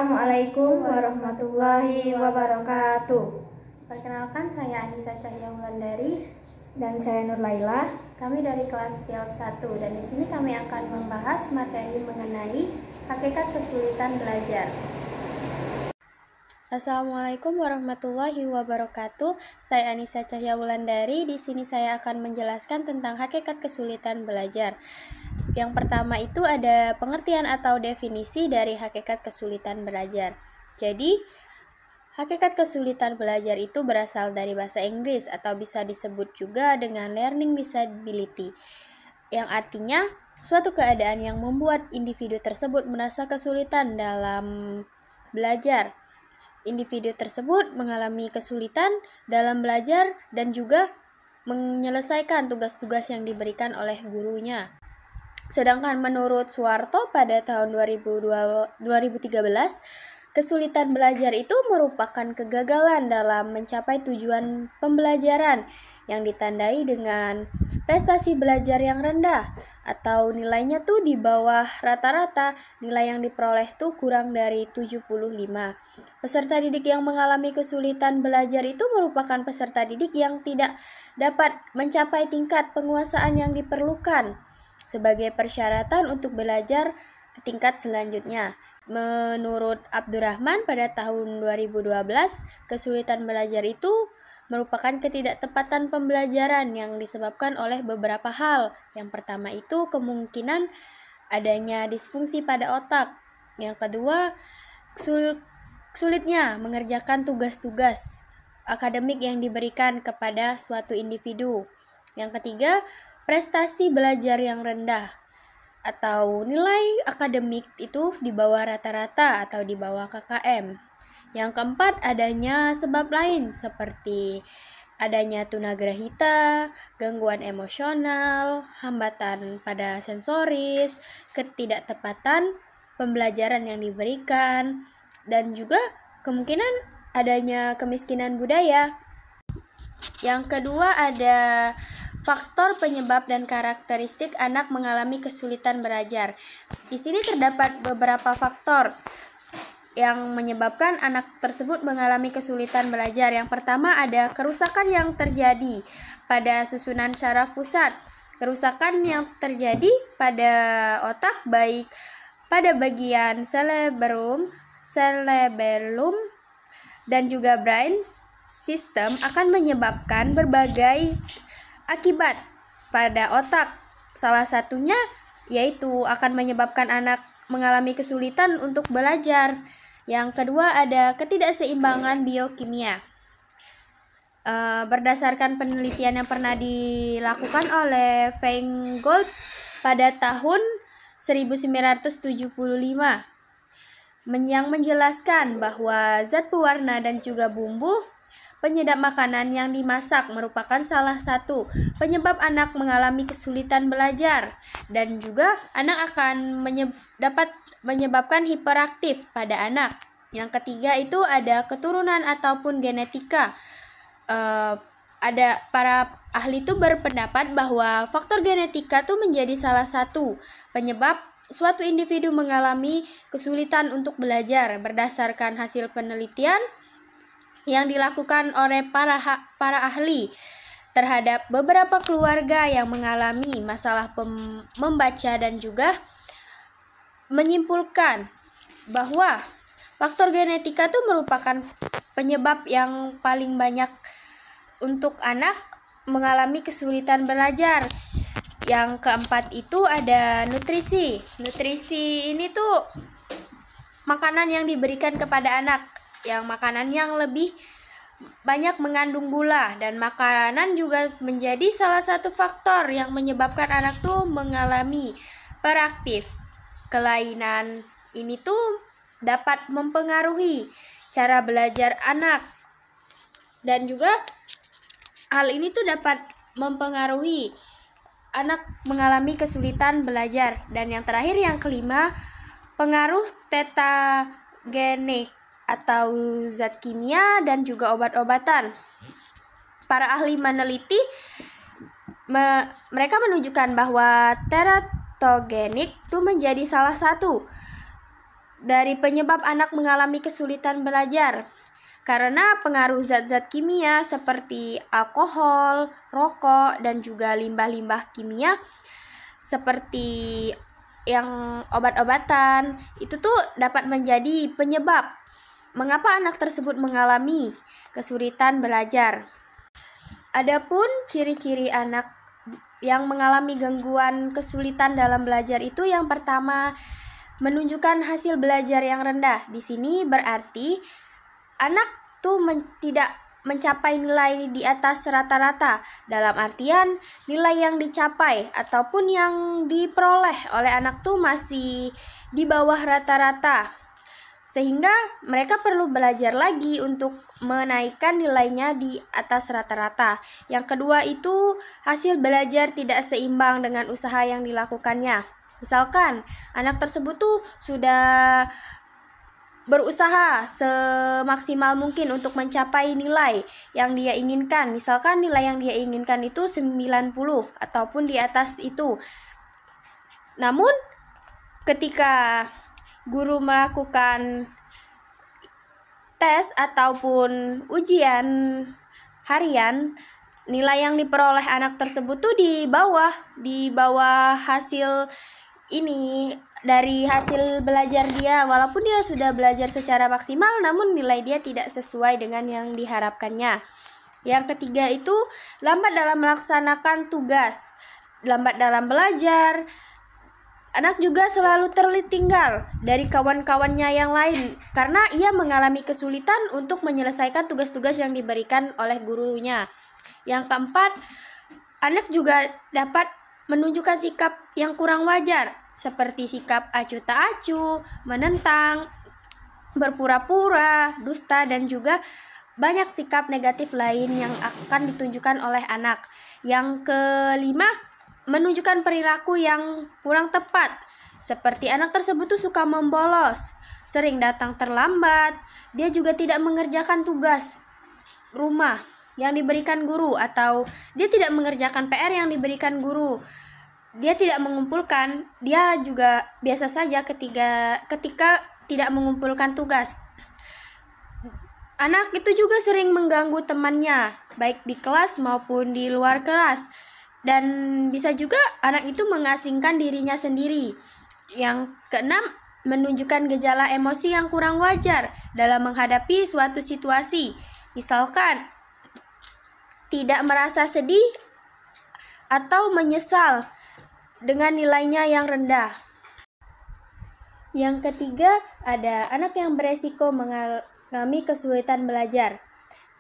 Assalamualaikum warahmatullahi wabarakatuh. Perkenalkan, saya Anissa Cahya Wulandari Dan saya Nur Laila. Kami dari kelas PIAUD 1 dan di sini kami akan membahas materi mengenai hakikat kesulitan belajar. Assalamualaikum warahmatullahi wabarakatuh. Saya Anissa Cahya Wulandari. Di sini saya akan menjelaskan tentang hakikat kesulitan belajar. Yang pertama itu ada pengertian atau definisi dari hakikat kesulitan belajar. Jadi, hakikat kesulitan belajar itu berasal dari bahasa Inggris atau bisa disebut juga dengan learning disability, yang artinya suatu keadaan yang membuat individu tersebut merasa kesulitan dalam belajar. Individu tersebut mengalami kesulitan dalam belajar dan juga menyelesaikan tugas-tugas yang diberikan oleh gurunya. Sedangkan menurut Suwarto pada tahun 2013, kesulitan belajar itu merupakan kegagalan dalam mencapai tujuan pembelajaran yang ditandai dengan prestasi belajar yang rendah atau nilainya tuh di bawah rata-rata, nilai yang diperoleh tuh kurang dari 75. Peserta didik yang mengalami kesulitan belajar itu merupakan peserta didik yang tidak dapat mencapai tingkat penguasaan yang diperlukan sebagai persyaratan untuk belajar ke tingkat selanjutnya. Menurut Abdurrahman pada tahun 2012, kesulitan belajar itu merupakan ketidaktepatan pembelajaran yang disebabkan oleh beberapa hal. Yang pertama itu kemungkinan adanya disfungsi pada otak. Yang kedua, sulitnya mengerjakan tugas-tugas akademik yang diberikan kepada suatu individu. Yang ketiga, prestasi belajar yang rendah atau nilai akademik itu di bawah rata-rata atau di bawah KKM. Yang keempat, adanya sebab lain seperti adanya tunagrahita, gangguan emosional, hambatan pada sensoris, ketidaktepatan pembelajaran yang diberikan, dan juga kemungkinan adanya kemiskinan budaya. Yang kedua ada faktor penyebab dan karakteristik anak mengalami kesulitan belajar. Di sini terdapat beberapa faktor yang menyebabkan anak tersebut mengalami kesulitan belajar. Yang pertama ada kerusakan yang terjadi pada susunan syaraf pusat. Kerusakan yang terjadi pada otak baik pada bagian cerebellum dan juga brain system akan menyebabkan berbagai akibat pada otak. Salah satunya yaitu akan menyebabkan anak mengalami kesulitan untuk belajar. Yang kedua ada ketidakseimbangan biokimia. Berdasarkan penelitian yang pernah dilakukan oleh Feingold pada tahun 1975 yang menjelaskan bahwa zat pewarna dan juga bumbu penyedap makanan yang dimasak merupakan salah satu penyebab anak mengalami kesulitan belajar, dan juga anak akan dapat menyebabkan hiperaktif pada anak. Yang ketiga itu ada keturunan ataupun genetika. Ada para ahli itu berpendapat bahwa faktor genetika itu menjadi salah satu penyebab suatu individu mengalami kesulitan untuk belajar berdasarkan hasil penelitian yang dilakukan oleh para ahli terhadap beberapa keluarga yang mengalami masalah membaca, dan juga menyimpulkan bahwa faktor genetika itu merupakan penyebab yang paling banyak untuk anak mengalami kesulitan belajar. Yang keempat itu ada nutrisi. Nutrisi ini tuh makanan yang diberikan kepada anak, yang makanan yang lebih banyak mengandung gula, dan makanan juga menjadi salah satu faktor yang menyebabkan anak tuh mengalami hiperaktif. Kelainan ini tuh dapat mempengaruhi cara belajar anak, dan juga hal ini tuh dapat mempengaruhi anak mengalami kesulitan belajar. Dan yang terakhir, yang kelima, pengaruh tetagenik atau zat kimia dan juga obat-obatan. Para ahli meneliti mereka menunjukkan bahwa teratogenik itu menjadi salah satu dari penyebab anak mengalami kesulitan belajar karena pengaruh zat-zat kimia seperti alkohol, rokok, dan juga limbah-limbah kimia seperti yang obat-obatan itu tuh dapat menjadi penyebab mengapa anak tersebut mengalami kesulitan belajar. Adapun ciri-ciri anak yang mengalami gangguan kesulitan dalam belajar itu yang pertama menunjukkan hasil belajar yang rendah. Di sini berarti anak tuh tidak mencapai nilai di atas rata-rata, dalam artian nilai yang dicapai ataupun yang diperoleh oleh anak tuh masih di bawah rata-rata, sehingga mereka perlu belajar lagi untuk menaikkan nilainya di atas rata-rata. Yang kedua itu hasil belajar tidak seimbang dengan usaha yang dilakukannya. Misalkan anak tersebut tuh sudah berusaha semaksimal mungkin untuk mencapai nilai yang dia inginkan. Misalkan nilai yang dia inginkan itu 90 ataupun di atas itu. Namun ketika guru melakukan tes ataupun ujian harian, nilai yang diperoleh anak tersebut tuh di bawah hasil ini dari hasil belajar dia. Walaupun dia sudah belajar secara maksimal, namun nilai dia tidak sesuai dengan yang diharapkannya. Yang ketiga itu lambat dalam melaksanakan tugas, lambat dalam belajar. Anak juga selalu tertinggal dari kawan-kawannya yang lain karena ia mengalami kesulitan untuk menyelesaikan tugas-tugas yang diberikan oleh gurunya. Yang keempat, anak juga dapat menunjukkan sikap yang kurang wajar, seperti sikap acuh tak acuh, menentang, berpura-pura, dusta, dan juga banyak sikap negatif lain yang akan ditunjukkan oleh anak. Yang kelima, menunjukkan perilaku yang kurang tepat, seperti anak tersebut tuh suka membolos, sering datang terlambat, dia juga tidak mengerjakan tugas rumah yang diberikan guru, atau dia tidak mengerjakan PR yang diberikan guru. Dia tidak mengumpulkan, dia juga biasa saja ketika tidak mengumpulkan tugas. Anak itu juga sering mengganggu temannya, baik di kelas maupun di luar kelas. Dan bisa juga anak itu mengasingkan dirinya sendiri. Yang keenam, menunjukkan gejala emosi yang kurang wajar dalam menghadapi suatu situasi. Misalkan, tidak merasa sedih atau menyesal dengan nilainya yang rendah. Yang ketiga, ada anak yang beresiko mengalami kesulitan belajar.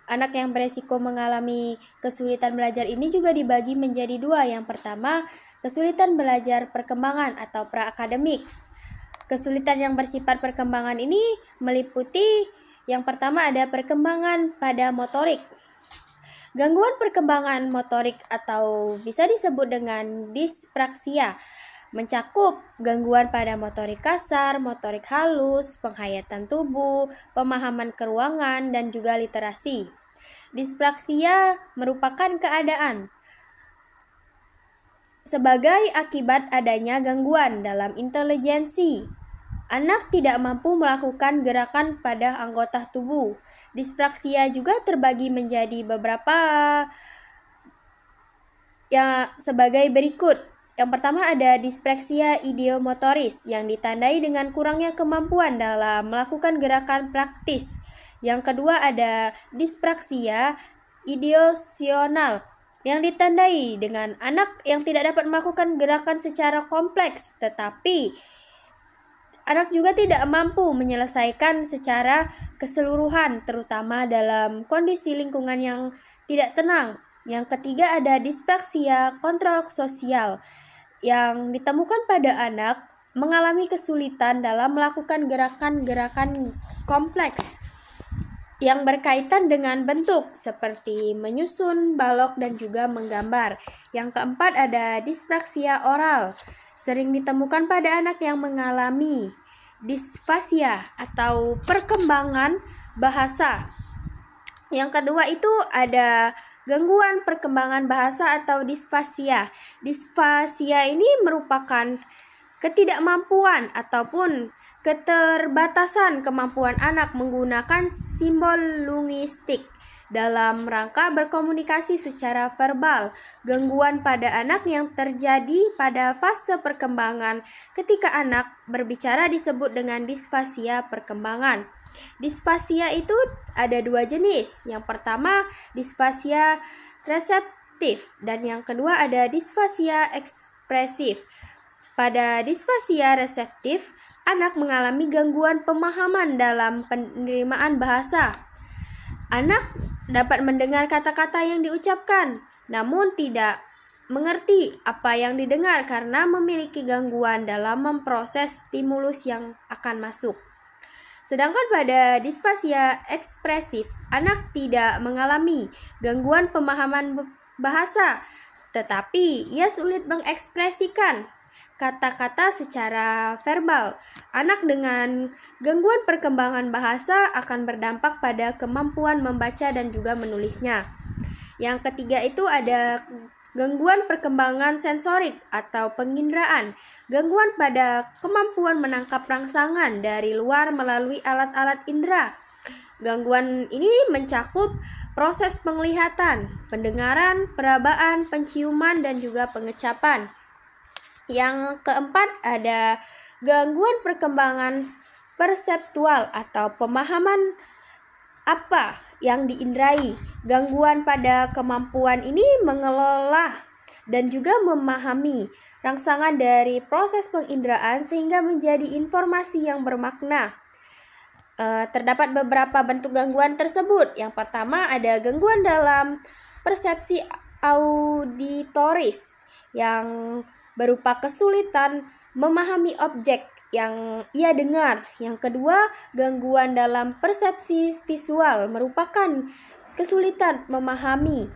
Anak yang beresiko mengalami kesulitan belajar ini juga dibagi menjadi dua. Yang pertama, kesulitan belajar perkembangan atau pra-akademik. Kesulitan yang bersifat perkembangan ini meliputi yang pertama ada perkembangan pada motorik. Gangguan perkembangan motorik atau bisa disebut dengan dispraksia mencakup gangguan pada motorik kasar, motorik halus, penghayatan tubuh, pemahaman keruangan, dan juga literasi. Dispraksia merupakan keadaan sebagai akibat adanya gangguan dalam intelijensi. Anak tidak mampu melakukan gerakan pada anggota tubuh. Dispraksia juga terbagi menjadi beberapa yang sebagai berikut. Yang pertama ada dispraksia ideomotoris yang ditandai dengan kurangnya kemampuan dalam melakukan gerakan praktis. Yang kedua ada dispraksia ideosional yang ditandai dengan anak yang tidak dapat melakukan gerakan secara kompleks, tetapi anak juga tidak mampu menyelesaikan secara keseluruhan, terutama dalam kondisi lingkungan yang tidak tenang. Yang ketiga ada dispraksia kontrol sosial yang ditemukan pada anak mengalami kesulitan dalam melakukan gerakan-gerakan kompleks yang berkaitan dengan bentuk seperti menyusun, balok, dan juga menggambar. Yang keempat ada dispraksia oral, sering ditemukan pada anak yang mengalami disfasia atau perkembangan bahasa. Yang kedua itu ada gangguan perkembangan bahasa atau disfasia. Disfasia ini merupakan ketidakmampuan ataupun Keterbatasan kemampuan anak menggunakan simbol linguistik dalam rangka berkomunikasi secara verbal. Gangguan pada anak yang terjadi pada fase perkembangan ketika anak berbicara disebut dengan disfasia perkembangan. Disfasia itu ada dua jenis. Yang pertama disfasia reseptif dan yang kedua ada disfasia ekspresif. Pada disfasia reseptif, anak mengalami gangguan pemahaman dalam penerimaan bahasa. Anak dapat mendengar kata-kata yang diucapkan, namun tidak mengerti apa yang didengar karena memiliki gangguan dalam memproses stimulus yang akan masuk. Sedangkan pada disfasia ekspresif, anak tidak mengalami gangguan pemahaman bahasa, tetapi ia sulit mengekspresikan kata-kata secara verbal. Anak dengan gangguan perkembangan bahasa akan berdampak pada kemampuan membaca dan juga menulisnya. Yang ketiga itu ada gangguan perkembangan sensorik atau penginderaan. Gangguan pada kemampuan menangkap rangsangan dari luar melalui alat-alat indera. Gangguan ini mencakup proses penglihatan, pendengaran, perabaan, penciuman, dan juga pengecapan. Yang keempat ada gangguan perkembangan perseptual atau pemahaman apa yang diinderai. Gangguan pada kemampuan ini mengelola dan juga memahami rangsangan dari proses penginderaan sehingga menjadi informasi yang bermakna. Terdapat beberapa bentuk gangguan tersebut. Yang pertama ada gangguan dalam persepsi auditoris yang berupa kesulitan memahami objek yang ia dengar. Yang kedua, gangguan dalam persepsi visual merupakan kesulitan memahami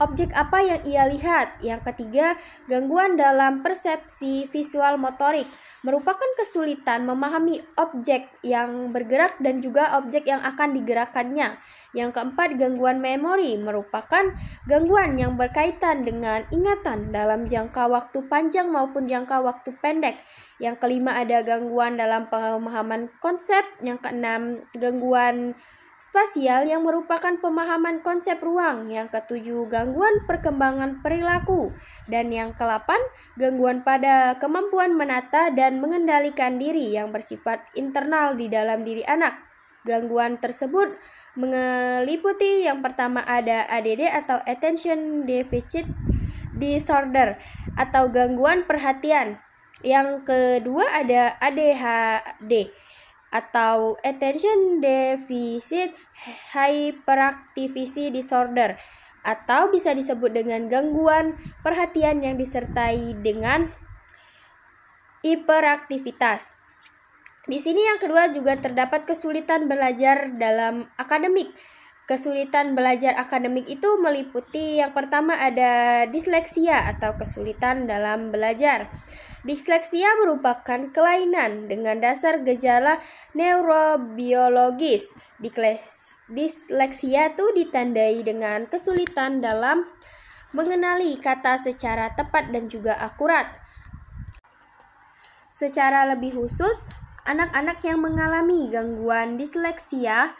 objek apa yang ia lihat. Yang ketiga, gangguan dalam persepsi visual motorik merupakan kesulitan memahami objek yang bergerak dan juga objek yang akan digerakkannya. Yang keempat, gangguan memori merupakan gangguan yang berkaitan dengan ingatan dalam jangka waktu panjang maupun jangka waktu pendek. Yang kelima, ada gangguan dalam pemahaman konsep. Yang keenam, gangguan spasial yang merupakan pemahaman konsep ruang. Yang ketujuh, gangguan perkembangan perilaku. Dan yang kelapan, gangguan pada kemampuan menata dan mengendalikan diri yang bersifat internal di dalam diri anak. Gangguan tersebut meliputi yang pertama ada ADD atau Attention Deficit Disorder atau gangguan perhatian. Yang kedua ada ADHD atau Attention Deficit Hyperactivity Disorder atau bisa disebut dengan gangguan perhatian yang disertai dengan hiperaktivitas. Di sini yang kedua juga terdapat kesulitan belajar dalam akademik. Kesulitan belajar akademik itu meliputi yang pertama ada disleksia atau kesulitan dalam belajar. Disleksia merupakan kelainan dengan dasar gejala neurobiologis. Disleksia itu ditandai dengan kesulitan dalam mengenali kata secara tepat dan juga akurat. Secara lebih khusus, anak-anak yang mengalami gangguan disleksia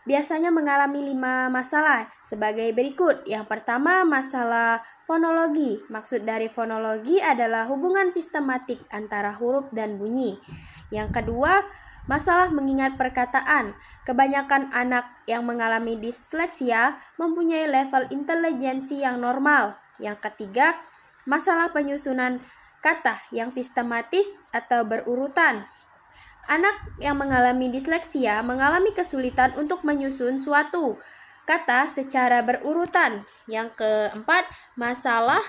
biasanya mengalami 5 masalah sebagai berikut. Yang pertama, masalah fonologi. Maksud dari fonologi adalah hubungan sistematik antara huruf dan bunyi. Yang kedua, masalah mengingat perkataan. Kebanyakan anak yang mengalami disleksia mempunyai level intelijensi yang normal. Yang ketiga, masalah penyusunan kata yang sistematis atau berurutan. Anak yang mengalami disleksia mengalami kesulitan untuk menyusun suatu kata secara berurutan. Yang keempat, masalah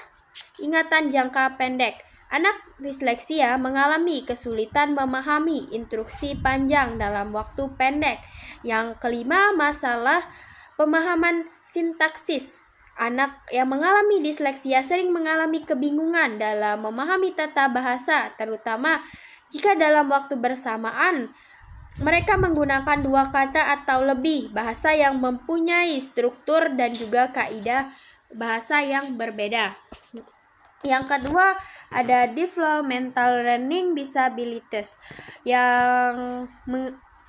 ingatan jangka pendek. Anak disleksia mengalami kesulitan memahami instruksi panjang dalam waktu pendek. Yang kelima, masalah pemahaman sintaksis. Anak yang mengalami disleksia sering mengalami kebingungan dalam memahami tata bahasa, terutama jika dalam waktu bersamaan mereka menggunakan 2 kata atau lebih bahasa yang mempunyai struktur dan juga kaidah bahasa yang berbeda. Yang kedua ada developmental learning disabilities. Yang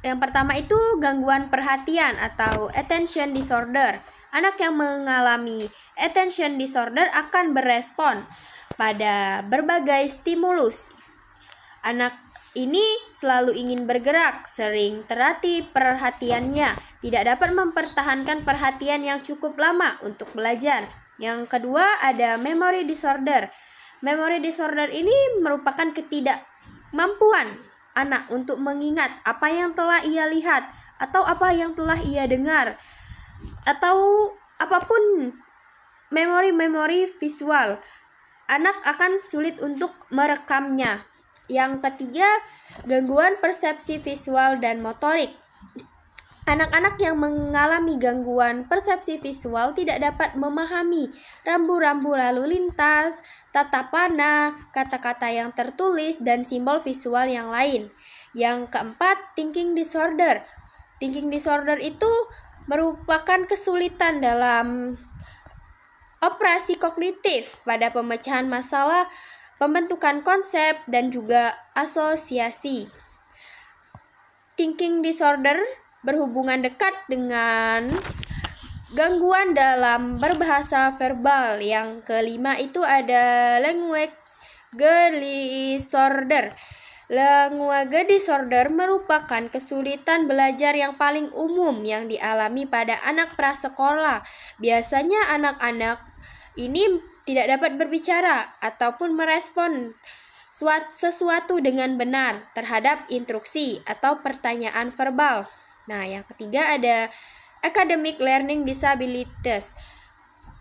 pertama itu gangguan perhatian atau attention disorder. Anak yang mengalami attention disorder akan berespon pada berbagai stimulus. Anak ini selalu ingin bergerak, sering terlatih perhatiannya, tidak dapat mempertahankan perhatian yang cukup lama untuk belajar. Yang kedua ada memory disorder. Memory disorder ini merupakan ketidakmampuan anak untuk mengingat apa yang telah ia lihat atau apa yang telah ia dengar atau apapun memori visual. Anak akan sulit untuk merekamnya. Yang ketiga, gangguan persepsi visual dan motorik. Anak-anak yang mengalami gangguan persepsi visual tidak dapat memahami rambu-rambu lalu lintas, tata panah, kata-kata yang tertulis, dan simbol visual yang lain. Yang keempat, thinking disorder. Thinking disorder itu merupakan kesulitan dalam operasi kognitif pada pemecahan masalah, pembentukan konsep, dan juga asosiasi. Thinking disorder berhubungan dekat dengan gangguan dalam berbahasa verbal. Yang kelima itu ada language disorder. Language disorder merupakan kesulitan belajar yang paling umum yang dialami pada anak prasekolah. Biasanya anak-anak ini tidak dapat berbicara ataupun merespon sesuatu dengan benar terhadap instruksi atau pertanyaan verbal. Nah, yang ketiga ada academic learning disabilities.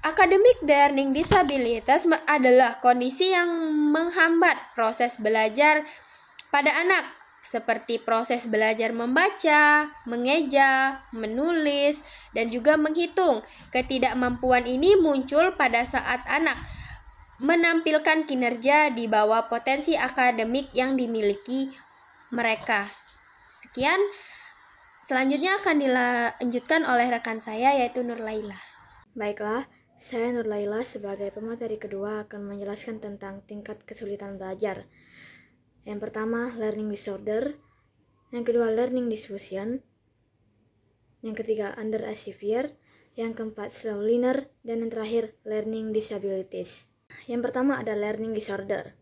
Academic learning disabilities adalah kondisi yang menghambat proses belajar pada anak, seperti proses belajar membaca, mengeja, menulis, dan juga menghitung. Ketidakmampuan ini muncul pada saat anak menampilkan kinerja di bawah potensi akademik yang dimiliki mereka. Sekian. Selanjutnya akan dilanjutkan oleh rekan saya yaitu Nur Laila. Baiklah, saya Nur Laila sebagai pemateri kedua akan menjelaskan tentang tingkat kesulitan belajar. Yang pertama, learning disorder. Yang kedua, learning diffusion. Yang ketiga, underachievement. Yang keempat, slow learner. Dan yang terakhir, learning disabilities. Yang pertama ada learning disorder.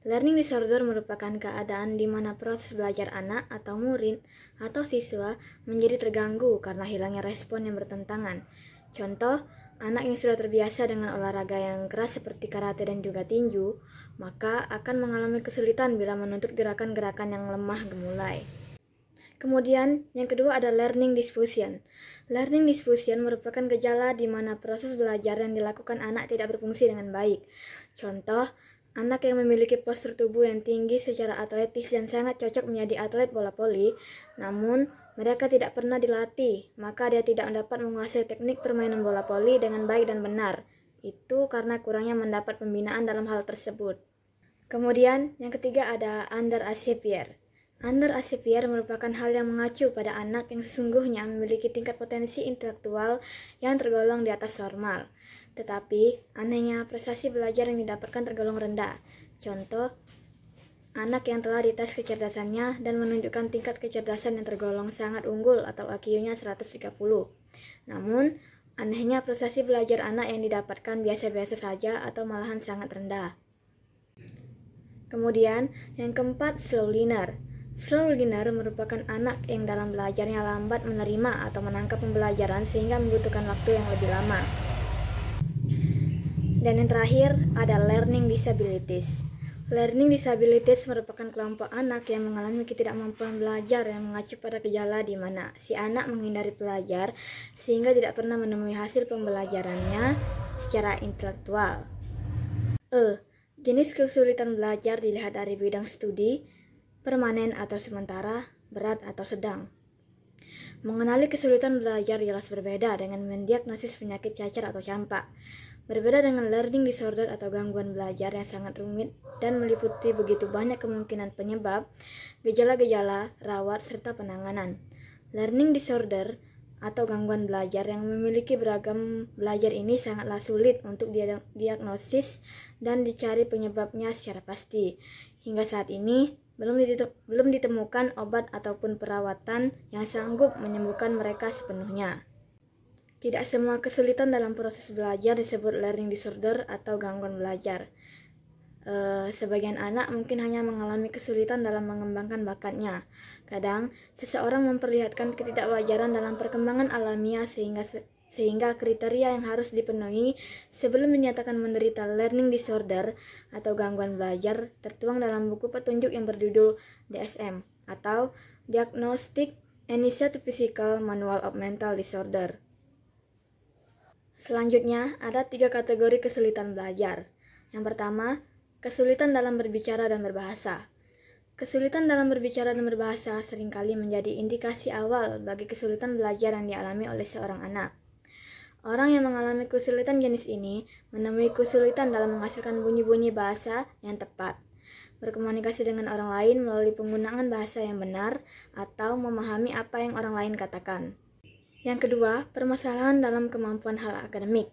Learning disorder merupakan keadaan di mana proses belajar anak atau murid atau siswa menjadi terganggu karena hilangnya respon yang bertentangan. Contoh, anak yang sudah terbiasa dengan olahraga yang keras seperti karate dan juga tinju, maka akan mengalami kesulitan bila menuntut gerakan-gerakan yang lemah gemulai. Kemudian, yang kedua ada learning diffusion. Learning diffusion merupakan gejala di mana proses belajar yang dilakukan anak tidak berfungsi dengan baik. Contoh, anak yang memiliki postur tubuh yang tinggi secara atletis dan sangat cocok menjadi atlet bola voli, namun mereka tidak pernah dilatih, maka dia tidak dapat menguasai teknik permainan bola voli dengan baik dan benar. Itu karena kurangnya mendapat pembinaan dalam hal tersebut. Kemudian, yang ketiga ada underachievement. Underachievement merupakan hal yang mengacu pada anak yang sesungguhnya memiliki tingkat potensi intelektual yang tergolong di atas normal. Tetapi, anehnya prestasi belajar yang didapatkan tergolong rendah. Contoh, anak yang telah dites kecerdasannya dan menunjukkan tingkat kecerdasan yang tergolong sangat unggul atau IQ-nya 130. Namun, anehnya prestasi belajar anak yang didapatkan biasa-biasa saja atau malahan sangat rendah. Kemudian, yang keempat, slow learner. Slow learner merupakan anak yang dalam belajarnya lambat menerima atau menangkap pembelajaran sehingga membutuhkan waktu yang lebih lama. Dan yang terakhir ada learning disabilities. Learning disabilities merupakan kelompok anak yang mengalami ketidakmampuan belajar yang mengacu pada gejala di mana si anak menghindari belajar sehingga tidak pernah menemui hasil pembelajarannya secara intelektual. Jenis kesulitan belajar dilihat dari bidang studi, permanen atau sementara, berat atau sedang. Mengenali kesulitan belajar jelas berbeda dengan mendiagnosis penyakit cacar atau campak. Berbeda dengan learning disorder atau gangguan belajar yang sangat rumit dan meliputi begitu banyak kemungkinan penyebab, gejala-gejala, rawat, serta penanganan. Learning disorder atau gangguan belajar yang memiliki beragam belajar ini sangatlah sulit untuk diagnosis dan dicari penyebabnya secara pasti. Hingga saat ini, belum ditemukan obat ataupun perawatan yang sanggup menyembuhkan mereka sepenuhnya. Tidak semua kesulitan dalam proses belajar disebut learning disorder atau gangguan belajar. Sebagian anak mungkin hanya mengalami kesulitan dalam mengembangkan bakatnya. Kadang, seseorang memperlihatkan ketidakwajaran dalam perkembangan alamiah sehingga kriteria yang harus dipenuhi sebelum dinyatakan menderita learning disorder atau gangguan belajar tertuang dalam buku petunjuk yang berjudul DSM atau Diagnostic and Physical Manual of Mental Disorder. Selanjutnya, ada 3 kategori kesulitan belajar. Yang pertama, kesulitan dalam berbicara dan berbahasa. Kesulitan dalam berbicara dan berbahasa seringkali menjadi indikasi awal bagi kesulitan belajar yang dialami oleh seorang anak. Orang yang mengalami kesulitan jenis ini menemui kesulitan dalam menghasilkan bunyi-bunyi bahasa yang tepat, berkomunikasi dengan orang lain melalui penggunaan bahasa yang benar, atau memahami apa yang orang lain katakan. Yang kedua, permasalahan dalam kemampuan hal akademik.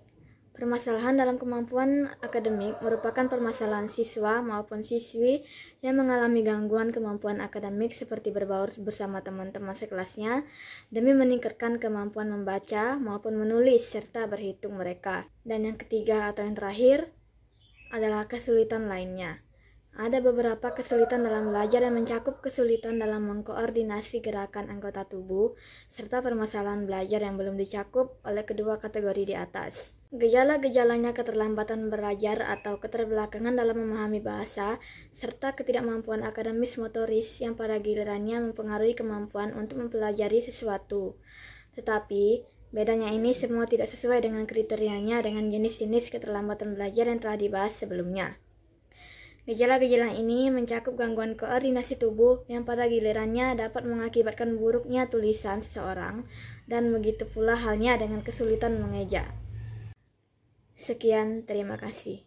Permasalahan dalam kemampuan akademik merupakan permasalahan siswa maupun siswi yang mengalami gangguan kemampuan akademik seperti berbaur bersama teman-teman sekelasnya demi meningkatkan kemampuan membaca maupun menulis serta berhitung mereka. Dan yang ketiga atau yang terakhir adalah kesulitan lainnya. Ada beberapa kesulitan dalam belajar yang mencakup kesulitan dalam mengkoordinasi gerakan anggota tubuh, serta permasalahan belajar yang belum dicakup oleh kedua kategori di atas. Gejala-gejalanya keterlambatan belajar atau keterbelakangan dalam memahami bahasa, serta ketidakmampuan akademis motoris yang pada gilirannya mempengaruhi kemampuan untuk mempelajari sesuatu. Tetapi, bedanya ini semua tidak sesuai dengan kriterianya dengan jenis-jenis keterlambatan belajar yang telah dibahas sebelumnya. Gejala-gejala ini mencakup gangguan koordinasi tubuh yang pada gilirannya dapat mengakibatkan buruknya tulisan seseorang, dan begitu pula halnya dengan kesulitan mengeja. Sekian, terima kasih.